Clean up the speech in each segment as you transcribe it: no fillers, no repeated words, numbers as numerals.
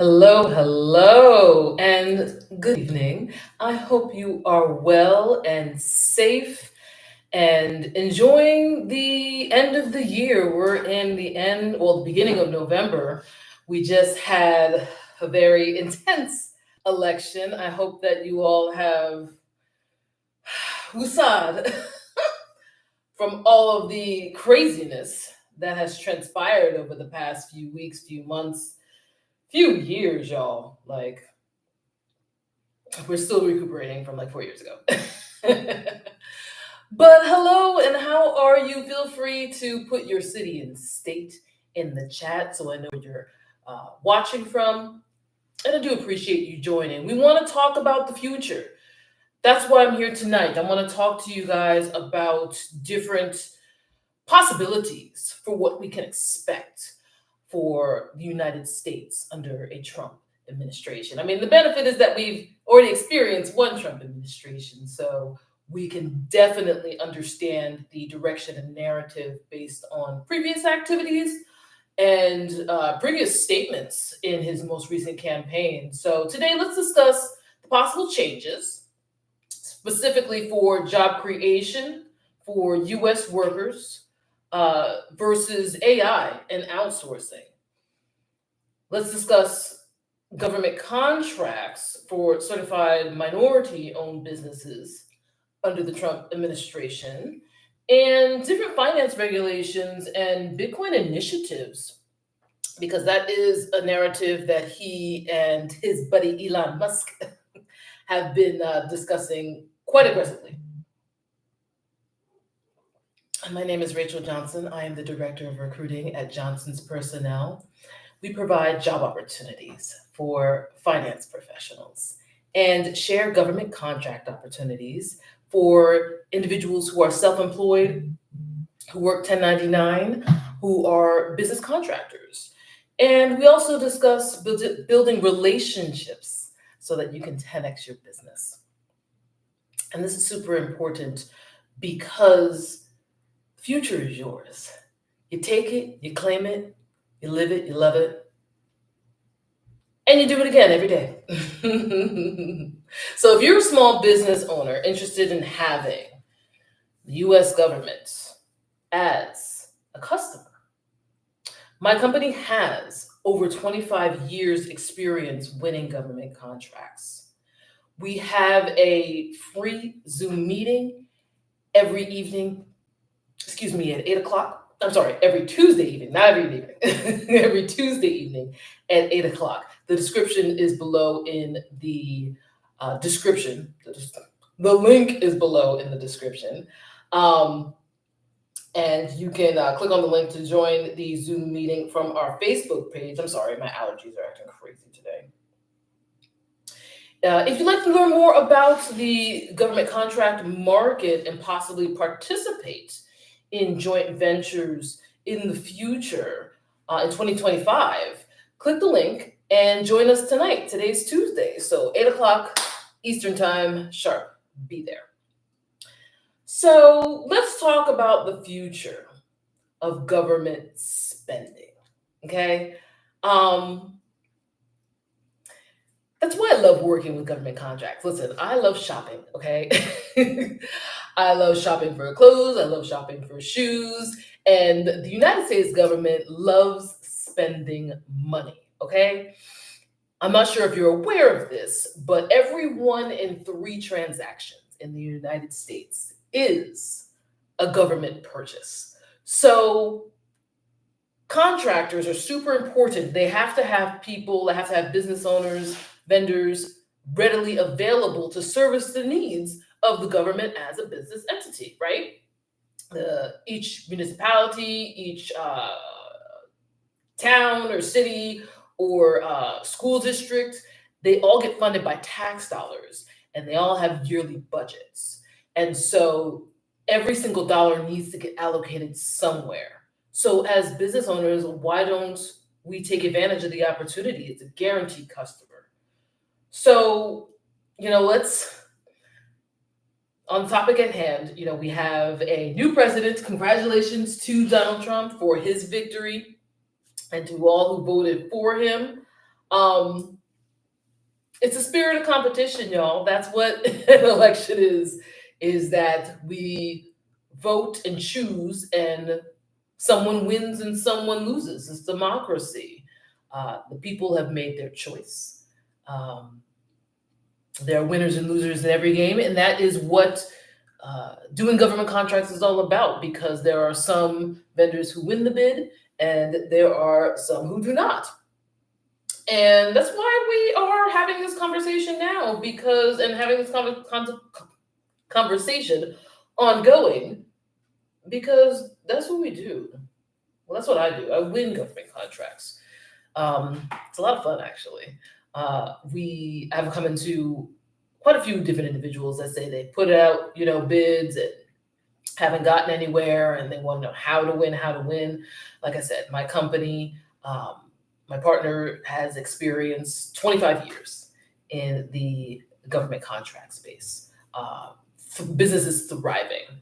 Hello, hello, and good evening. I hope you are well and safe and enjoying the end of the year. We're in the beginning of November. We just had a very intense election. I hope that you all have woosad from all of the craziness that has transpired over the past few weeks, few months, few years, y'all. Like, we're still recuperating from like 4 years ago. But hello, and how are you? Feel free to put your city and state in the chat so I know where you're watching from. And I do appreciate you joining. We want to talk about the future. That's why I'm here tonight. I want to talk to you guys about different possibilities for what we can expect for the United States under a Trump administration. I mean, the benefit is that we've already experienced one Trump administration, so we can definitely understand the direction and narrative based on previous activities and previous statements in his most recent campaign. So today, let's discuss the possible changes, specifically for job creation for U.S. workers versus AI and outsourcing. Let's discuss government contracts for certified minority-owned businesses under the Trump administration and different finance regulations and Bitcoin initiatives, because that is a narrative that he and his buddy Elon Musk have been discussing quite aggressively. My name is Rachel Johnson. I am the Director of Recruiting at Johnson's Personnel. We provide job opportunities for finance professionals and share government contract opportunities for individuals who are self-employed, who work 1099, who are business contractors. And we also discuss building relationships so that you can 10x your business. And this is super important because the future is yours. You take it, you claim it, you live it, you love it, and you do it again every day. So if you're a small business owner interested in having the US government as a customer, my company has over 25 years experience winning government contracts. We have a free Zoom meeting every evening, at 8 o'clock. I'm sorry, every Tuesday evening, not every evening, every Tuesday evening at 8 o'clock. The description is below in the description. The link is below in the description. And you can click on the link to join the Zoom meeting from our Facebook page. I'm sorry, my allergies are acting crazy today. If you'd like to learn more about the government contract market and possibly participate in joint ventures in the future in 2025, click the link and join us tonight. Today's Tuesday, so 8 o'clock Eastern time sharp. Be there. So let's talk about the future of government spending, okay? That's why I love working with government contracts. Listen, I love shopping, okay? I love shopping for clothes, I love shopping for shoes, and the United States government loves spending money, okay? I'm not sure if you're aware of this, but every 1 in 3 transactions in the United States is a government purchase. So contractors are super important. They have to have people, they have to have business owners, vendors readily available to service the needs of the government as a business entity, right? Each municipality, each town or city or school district, they all get funded by tax dollars and they all have yearly budgets. And so every single dollar needs to get allocated somewhere. So as business owners, why don't we take advantage of the opportunity? It's a guaranteed customer. So, on the topic at hand, we have a new president. Congratulations to Donald Trump for his victory and to all who voted for him. Um, it's a spirit of competition, y'all. That's what an election is that we vote and choose, and someone wins and someone loses. It's democracy. The people have made their choice. Um, there are winners and losers in every game, and that is what doing government contracts is all about, because there are some vendors who win the bid and there are some who do not. And that's why we are having this conversation now, because, and having this conversation ongoing, because that's what we do. Well, that's what I do. I win government contracts. It's a lot of fun, actually. We have come into quite a few different individuals that say they put out, bids and haven't gotten anywhere, and they want to know how to win. Like I said, my company, my partner has experienced 25 years in the government contract space. Business is thriving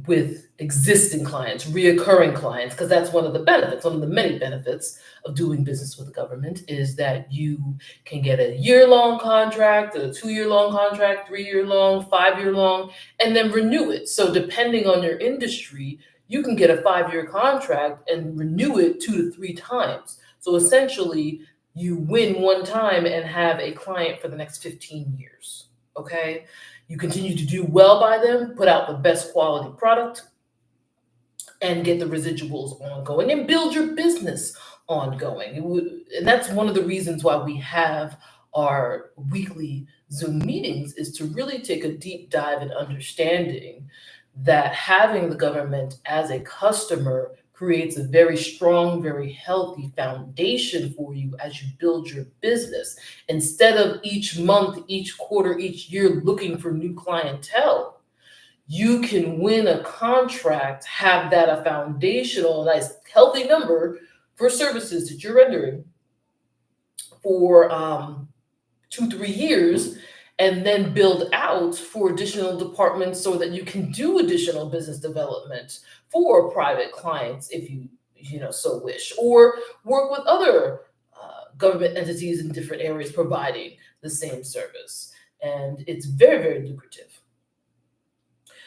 with existing clients, reoccurring clients, because that's one of the benefits, one of the many benefits of doing business with the government, is that you can get a year-long contract, a 2-year-long contract, 3-year-long, 5-year-long, and then renew it. So depending on your industry, you can get a 5-year contract and renew it 2 to 3 times. So essentially, you win one time and have a client for the next 15 years, okay? You continue to do well by them, put out the best quality product, and get the residuals ongoing and build your business ongoing. And that's one of the reasons why we have our weekly Zoom meetings, is to really take a deep dive in understanding that having the government as a customer creates a very strong, very healthy foundation for you as you build your business. Instead of each month, each quarter, each year looking for new clientele, you can win a contract, have that a foundational, nice, healthy number for services that you're rendering for 2-3 years, and then build out for additional departments so that you can do additional business development for private clients if you so wish, or work with other government entities in different areas providing the same service. And it's very, very lucrative.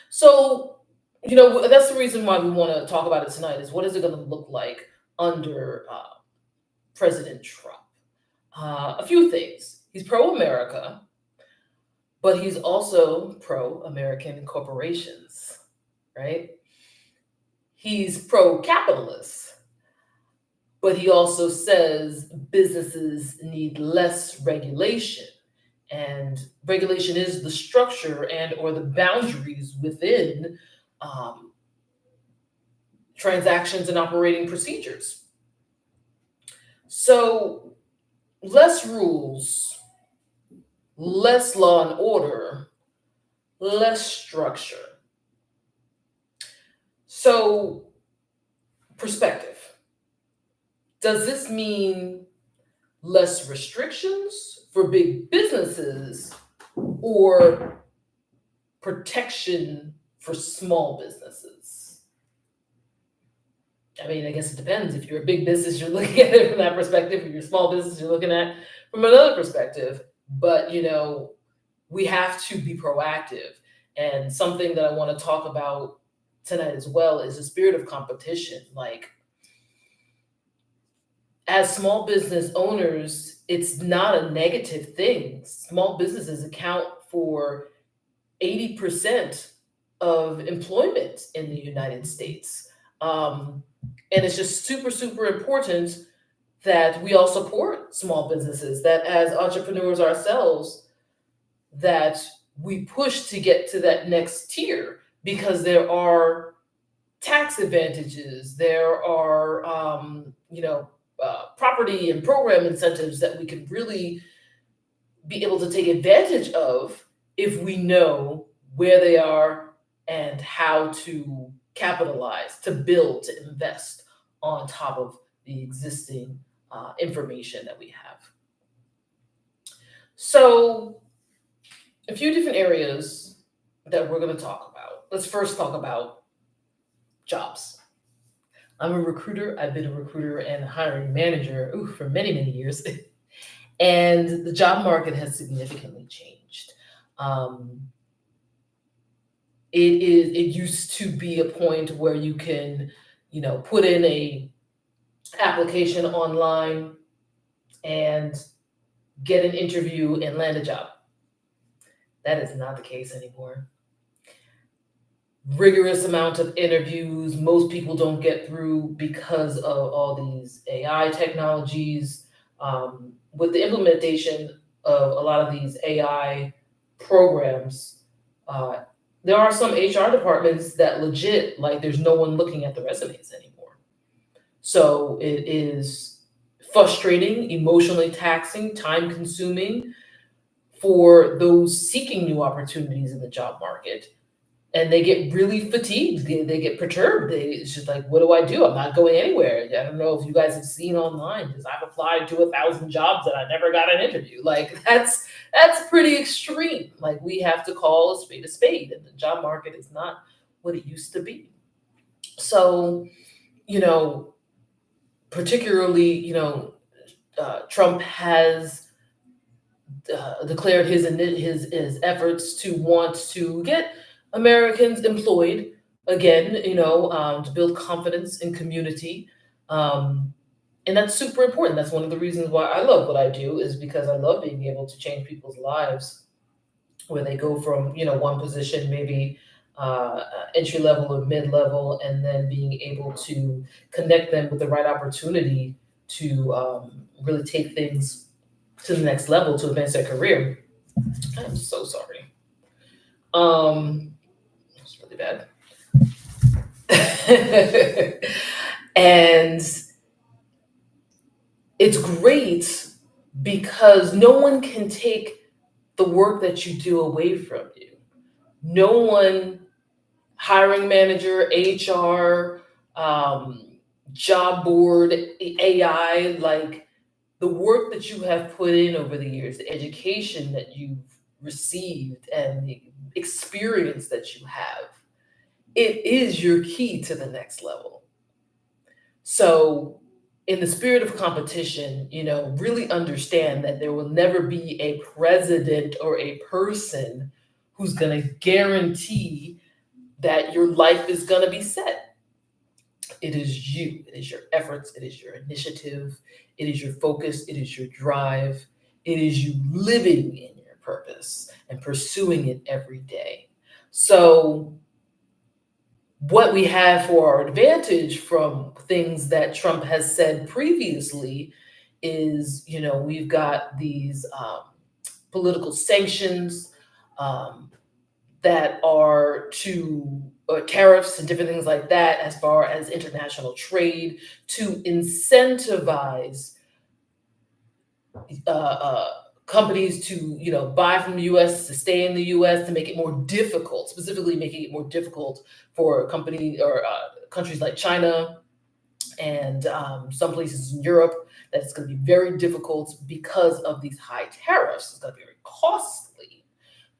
So, that's the reason why we want to talk about it tonight, is what is it going to look like under President Trump? A few things. He's pro-America, but he's also pro-American corporations, right? He's pro-capitalist, but he also says businesses need less regulation. And regulation is the structure and or the boundaries within transactions and operating procedures. So less rules, less law and order, less structure. So, perspective. Does this mean less restrictions for big businesses, or protection for small businesses? I mean, I guess it depends. If you're a big business, you're looking at it from that perspective. If you're a small business, you're looking at it from another perspective. But, we have to be proactive. And something that I want to talk about tonight as well is the spirit of competition. Like, as small business owners, it's not a negative thing. Small businesses account for 80% of employment in the United States. And it's just super, super important that we all support small businesses, that as entrepreneurs ourselves, that we push to get to that next tier, because there are tax advantages, there are, property and program incentives that we can really be able to take advantage of if we know where they are and how to capitalize, to build, to invest on top of the existing information that we have. So, a few different areas that we're going to talk about. Let's first talk about jobs. I'm a recruiter. I've been a recruiter and a hiring manager for many, many years. And the job market has significantly changed. Um, it used to be a point where you can, put in a application online and get an interview and land a job. That is not the case anymore. Rigorous amount of interviews. Most people don't get through because of all these AI technologies. With the implementation of a lot of these AI programs, uh, there are some HR departments that legit, like, there's no one looking at the resumes anymore. So it is frustrating, emotionally taxing, time consuming for those seeking new opportunities in the job market. And they get really fatigued. They get perturbed. It's just like, what do I do? I'm not going anywhere. I don't know if you guys have seen online, because I've applied to 1,000 jobs and I never got an interview. Like, that's pretty extreme. Like, we have to call a spade, and the job market is not what it used to be. So, particularly, Trump has declared his efforts to want to get Americans employed again, to build confidence in community. Um, and that's super important. That's one of the reasons why I love what I do, is because I love being able to change people's lives, where they go from, one position, maybe entry level or mid level, and then being able to connect them with the right opportunity to really take things to the next level to advance their career. I'm so sorry. It's really bad. And it's great because no one can take the work that you do away from you. No one, hiring manager, HR, job board, AI, like, the work that you have put in over the years, the education that you've received, and the experience that you have, it is your key to the next level. So, in the spirit of competition, really understand that there will never be a president or a person who's going to guarantee that your life is going to be set. It is you, it is your efforts, it is your initiative, it is your focus, it is your drive, it is you living in your purpose and pursuing it every day. So, what we have for our advantage from things that Trump has said previously is, we've got these political sanctions um, that are to tariffs and different things like that, as far as international trade, to incentivize companies to, buy from the U.S., to stay in the U.S., to make it more difficult, specifically making it more difficult for companies or countries like China and some places in Europe, that it's going to be very difficult because of these high tariffs. It's going to be very costly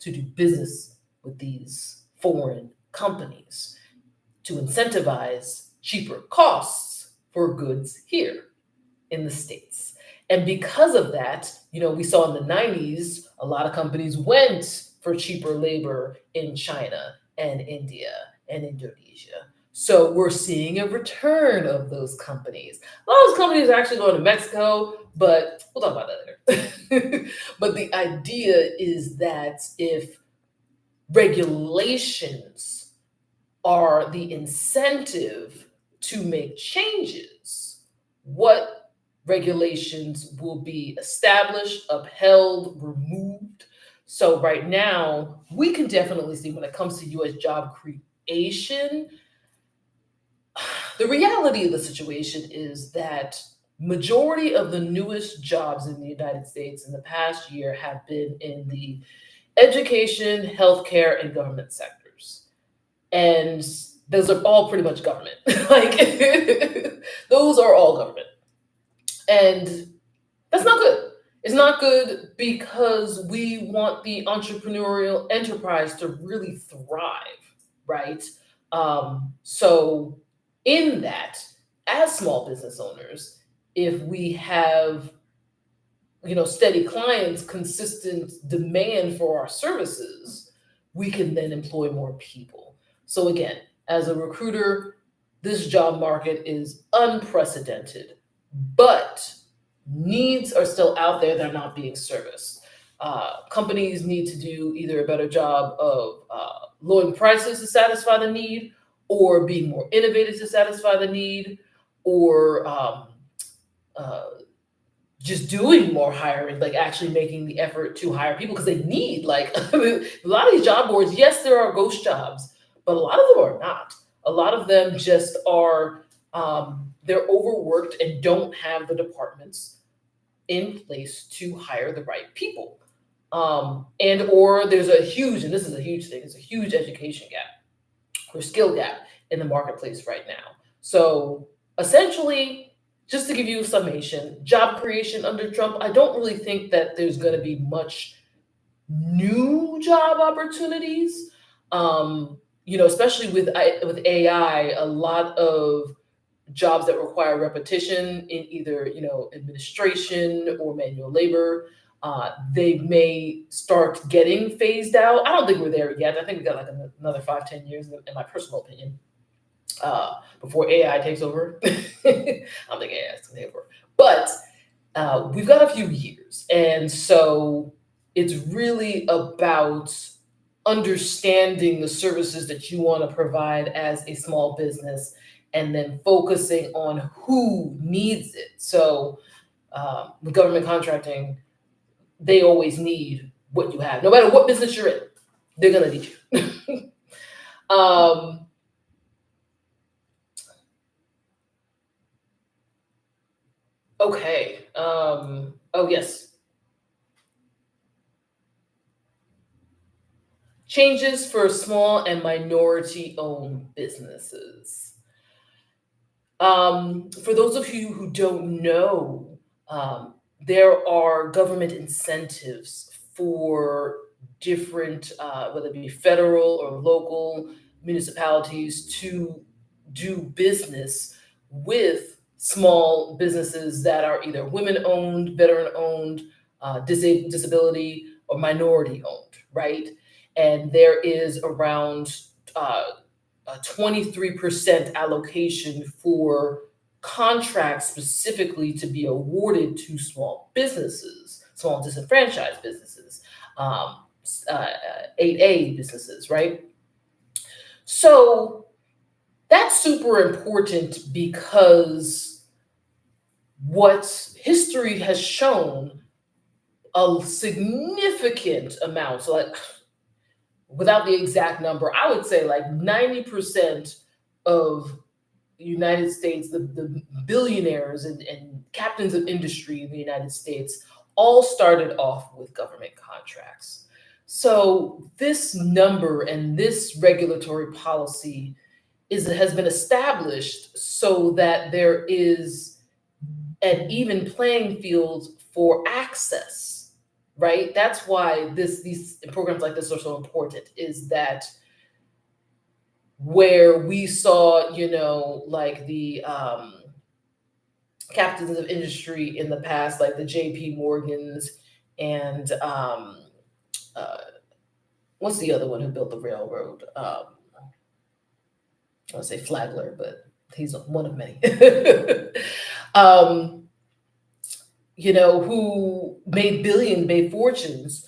to do business with these foreign companies, to incentivize cheaper costs for goods here in the States. And because of that, we saw in the 90s, a lot of companies went for cheaper labor in China and India and Indonesia. So we're seeing a return of those companies. A lot of those companies are actually going to Mexico, but we'll talk about that later. But the idea is that if regulations are the incentive to make changes, what regulations will be established, upheld, removed? So right now, we can definitely see, when it comes to US job creation, the reality of the situation is that majority of the newest jobs in the United States in the past year have been in the education, healthcare, and government sectors. And those are all pretty much government. Like, those are all government. And that's not good. It's not good because we want the entrepreneurial enterprise to really thrive, right? So, in that, as small business owners, if we have steady clients, consistent demand for our services, we can then employ more people. So again, as a recruiter, this job market is unprecedented, but needs are still out there that are not being serviced. Companies need to do either a better job of lowering prices to satisfy the need, or being more innovative to satisfy the need, or uh, just doing more hiring, like actually making the effort to hire people because they need, like, a lot of these job boards, yes, there are ghost jobs, but a lot of them are not. A lot of them just are, they're overworked and don't have the departments in place to hire the right people. And or there's a huge, and this is a huge thing, it's a huge education gap or skill gap in the marketplace right now. So essentially, just to give you a summation, job creation under Trump, I don't really think that there's going to be much new job opportunities. Especially with AI, a lot of jobs that require repetition in either administration or manual labor, they may start getting phased out. I don't think we're there yet. I think we got like another 5-10 years, in my personal opinion, before AI takes over. I don't think AI is going to take over, but we've got a few years, and so it's really about understanding the services that you want to provide as a small business, and then focusing on who needs it. So with government contracting, they always need what you have, no matter what business you're in. They're going to need you. Okay. Oh, yes. Changes for small and minority owned businesses. For those of you who don't know, there are government incentives for different, whether it be federal or local municipalities, to do business with small businesses that are either women owned, veteran owned, disability, or minority owned, right? And there is around uh, a 23% allocation for contracts specifically to be awarded to small businesses, small disenfranchised businesses, um, 8A businesses, right? So that's super important because what history has shown, a significant amount, so like, without the exact number, I would say like 90% of the United States, the billionaires and captains of industry in the United States, all started off with government contracts. So this number and this regulatory policy has been established so that there is an even playing field for access, right? That's why these programs like this are so important, is that where we saw, like the captains of industry in the past, like the JP Morgans and what's the other one who built the railroad? I want to say Flagler, but he's one of many. um, who made fortunes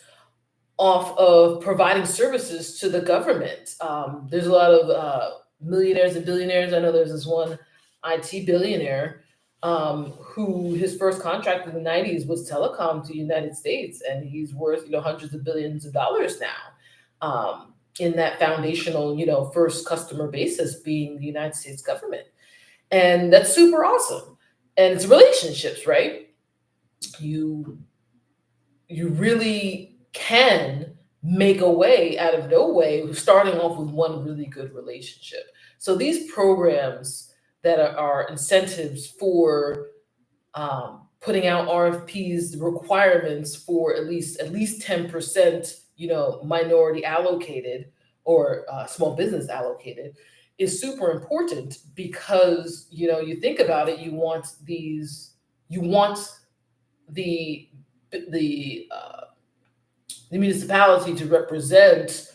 off of providing services to the government. There's a lot of millionaires and billionaires. I know there's this one IT billionaire who his first contract in the 90s was telecom to the United States, and he's worth hundreds of billions of dollars now, in that foundational first customer basis being the United States government. And that's super awesome. And it's relationships, right? You really can make a way out of no way, starting off with one really good relationship. So these programs that are incentives for putting out RFPs, the requirements for at least 10%, minority allocated or small business allocated, is super important because you think about it, you want the the municipality to represent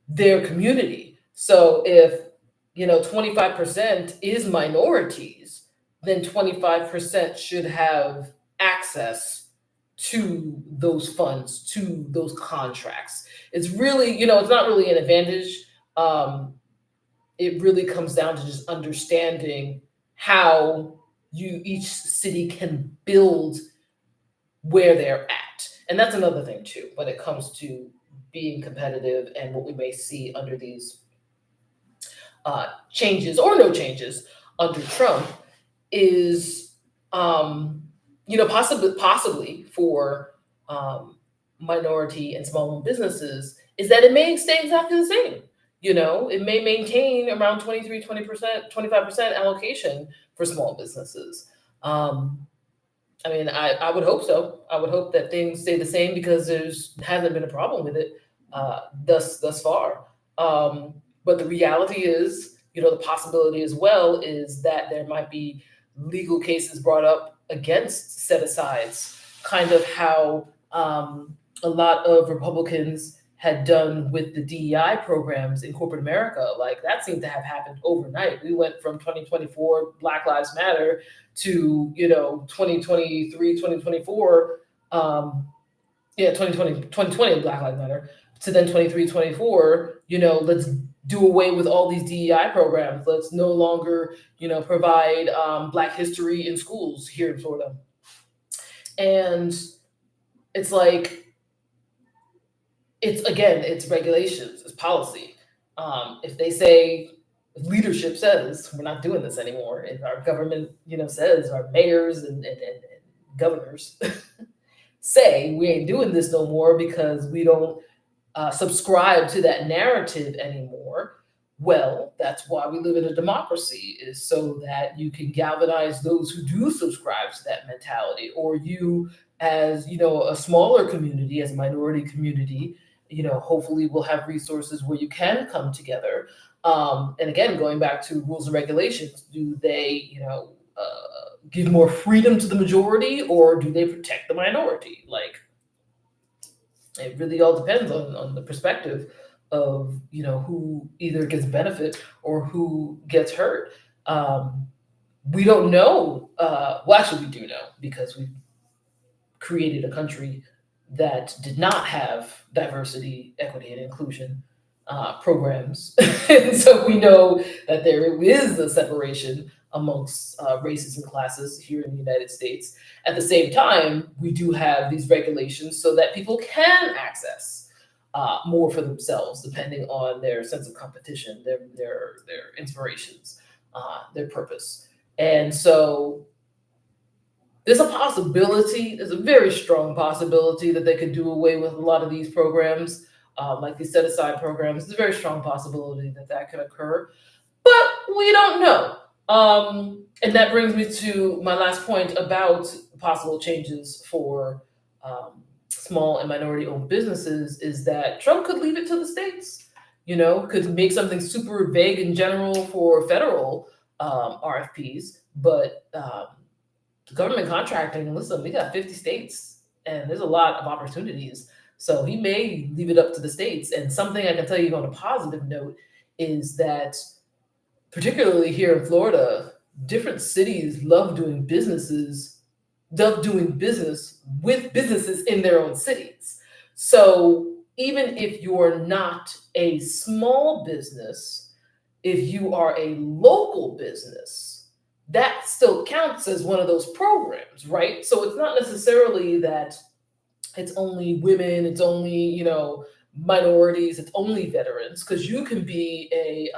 their community. So if 25% is minorities, then 25% should have access to those funds, to those contracts. It's really, it's not really an advantage. It really comes down to just understanding how each city can build where they're at. And that's another thing too, when it comes to being competitive and what we may see under these changes or no changes under Trump is, possibly for minority and small businesses, is that it may stay exactly the same. It may maintain around 25% allocation for small businesses. I would hope so. I would hope that things stay the same because there's hasn't been a problem with it thus far. But the reality is, the possibility as well is that there might be legal cases brought up against set-asides, kind of how a lot of Republicans had done with the DEI programs in corporate America. Like, that seemed to have happened overnight. We went from 2024 Black Lives Matter to 2023, 2024, 2020 Black Lives Matter, to then 23, 24, let's do away with all these DEI programs. Let's no longer, provide Black history in schools here in Florida. And it's like, it's regulations, it's policy. If leadership says we're not doing this anymore, if our government, says, our mayors and governors say we ain't doing this no more because we don't subscribe to that narrative anymore, well, that's why we live in a democracy, is so that you can galvanize those who do subscribe to that mentality, or you as, a smaller community, as a minority community, hopefully will have resources where you can come together. And again, going back to rules and regulations, do they, give more freedom to the majority, or do they protect the minority? Like, it really all depends on the perspective of, who either gets benefit or who gets hurt. We don't know. Well, actually, we do know, because we've created a country that did not have diversity, equity, and inclusion programs. And so we know that there is a separation amongst races and classes here in the United States. At the same time, we do have these regulations so that people can access more for themselves, depending on their sense of competition, their inspirations, their purpose. And so there's a possibility, there's a very strong possibility that they could do away with a lot of these programs, like these set-aside programs. There's a very strong possibility that could occur, but we don't know. And that brings me to my last point about possible changes for small and minority-owned businesses, is that Trump could leave it to the states, could make something super vague and general for federal RFPs, but government contracting, listen, we got 50 states and there's a lot of opportunities. So he may leave it up to the states. And something I can tell you on a positive note is that, particularly here in Florida, different cities love doing business with businesses in their own cities. So even if you're not a small business, if you are a local business, that still counts as one of those programs, right? So it's not necessarily that it's only women, it's only, minorities, it's only veterans, because you can be a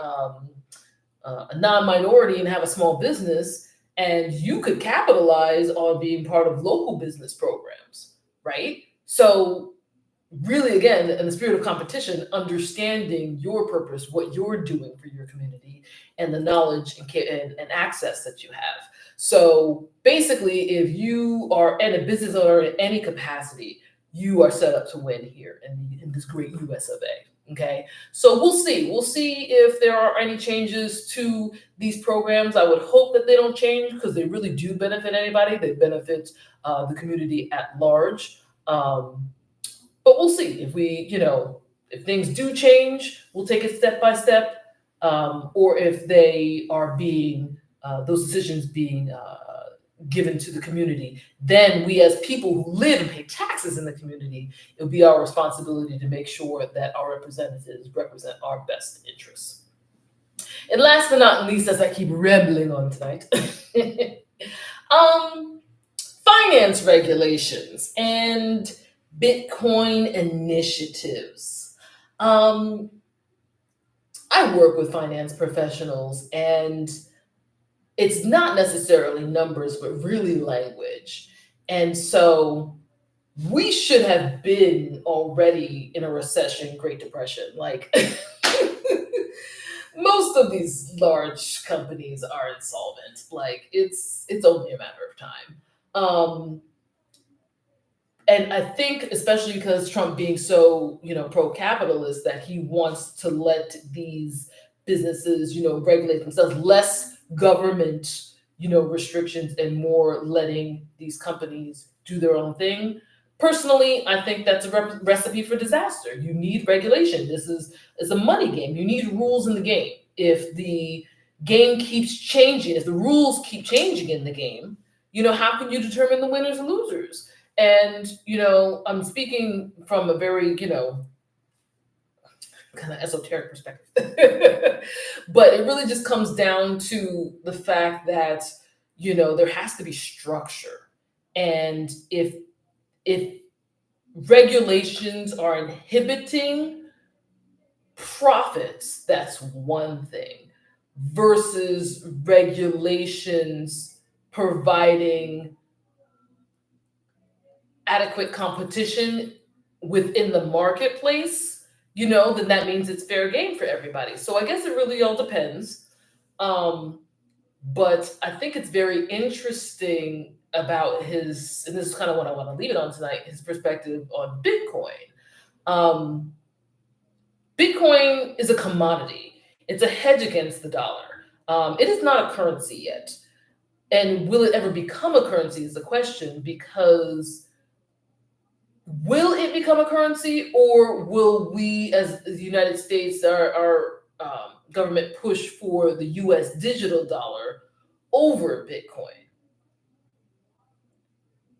non-minority and have a small business, and you could capitalize on being part of local business programs, right? So really, again, in the spirit of competition, understanding your purpose, what you're doing for your community, and the knowledge and access that you have. So basically, if you are a business owner in any capacity, you are set up to win here in this great US of A. Okay, so we'll see. We'll see if there are any changes to these programs. I would hope that they don't change because they really do benefit anybody. They benefit the community at large. But we'll see if if things do change, we'll take it step by step, or if they are being those decisions being given to the community. Then we, as people who live and pay taxes in the community, it'll be our responsibility to make sure that our representatives represent our best interests. And last but not least, as I keep rambling on tonight, finance regulations and Bitcoin initiatives. I work with finance professionals, and it's not necessarily numbers, but really language. And so we should have been already in a recession, Great Depression. Like most of these large companies are insolvent. Like it's only a matter of time. And I think, especially because Trump being so, pro-capitalist, that he wants to let these businesses, regulate themselves, less government, restrictions and more letting these companies do their own thing. Personally, I think that's a recipe for disaster. You need regulation. It's a money game. You need rules in the game. If the game keeps changing, if the rules keep changing in the game, how can you determine the winners and losers? And, I'm speaking from a very, kind of esoteric perspective. But it really just comes down to the fact that, there has to be structure. And if regulations are inhibiting profits, that's one thing, versus regulations providing adequate competition within the marketplace, then that means it's fair game for everybody. So I guess it really all depends. But I think it's very interesting about his, and this is kind of what I want to leave it on tonight, his perspective on Bitcoin. Bitcoin is a commodity. It's a hedge against the dollar. It is not a currency yet. And will it ever become a currency is the question, because will it become a currency, or will we, as the United States, our government push for the US digital dollar over Bitcoin?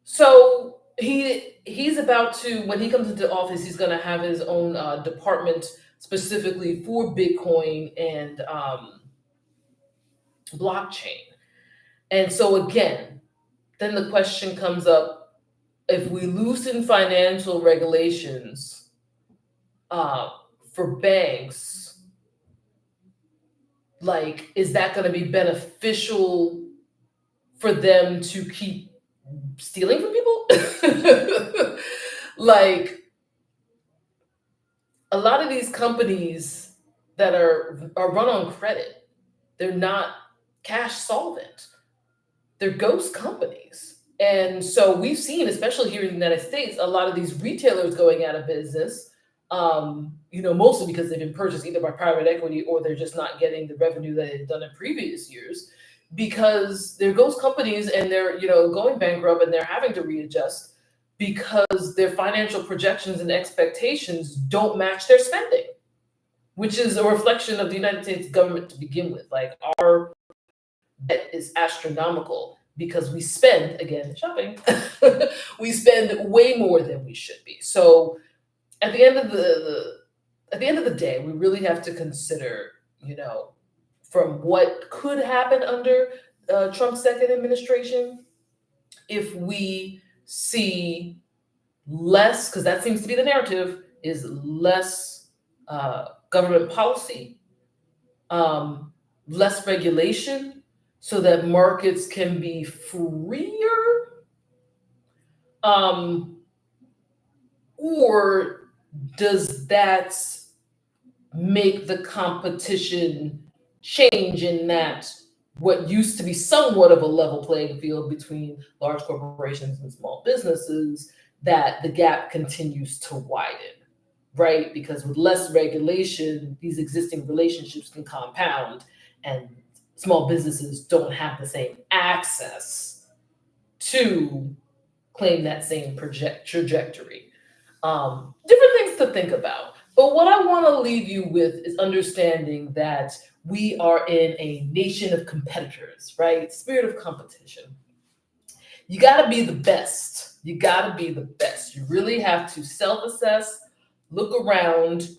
So he's about to, when he comes into office, he's going to have his own department specifically for Bitcoin and blockchain. And so again, then the question comes up, if we loosen financial regulations for banks, like, is that going to be beneficial for them to keep stealing from people? Like, a lot of these companies that are run on credit, they're not cash solvent. They're ghost companies. And so we've seen, especially here in the United States, a lot of these retailers going out of business, mostly because they've been purchased either by private equity or they're just not getting the revenue that they've done in previous years, because they're ghost companies and they're, going bankrupt, and they're having to readjust because their financial projections and expectations don't match their spending, which is a reflection of the United States government to begin with. Like, our debt is astronomical because we spend, again, shopping, we spend way more than we should be. So at the end of the day, we really have to consider, from what could happen under Trump's second administration, if we see less, because that seems to be the narrative, is less government policy, less regulation, so that markets can be freer, or does that make the competition change, in that what used to be somewhat of a level playing field between large corporations and small businesses, that the gap continues to widen? right? Because with less regulation, these existing relationships can compound, and small businesses don't have the same access to claim that same trajectory. Different things to think about. But what I want to leave you with is understanding that we are in a nation of competitors, right? Spirit of competition. You got to be the best. You got to be the best. You really have to self assess, look around.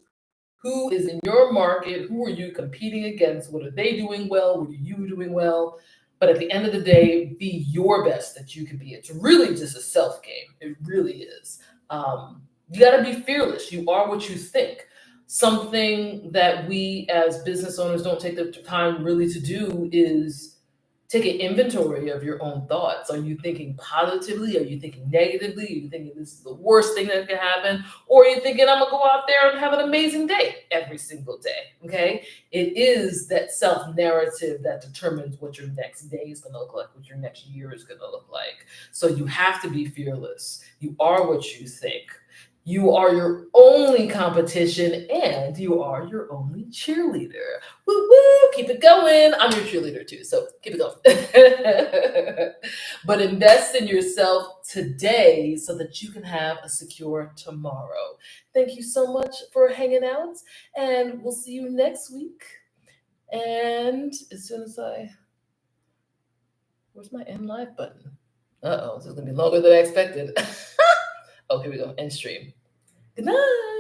Who is in your market? Who are you competing against? What are they doing well? What are you doing well? But at the end of the day, be your best that you can be. It's really just a self game. It really is. You got to be fearless. You are what you think. Something that we as business owners don't take the time really to do is take an inventory of your own thoughts. Are you thinking positively? Are you thinking negatively? Are you thinking this is the worst thing that can happen? Or are you thinking I'm gonna go out there and have an amazing day every single day? Okay. It is that self-narrative that determines what your next day is gonna look like, what your next year is gonna look like. So you have to be fearless. You are what you think. You are your only competition and you are your only cheerleader. Woo woo, keep it going. I'm your cheerleader too, so keep it going. But invest in yourself today so that you can have a secure tomorrow. Thank you so much for hanging out, and we'll see you next week. And as soon as where's my end live button? Uh oh, this is gonna be longer than I expected. Oh, here we go, end stream. Good night.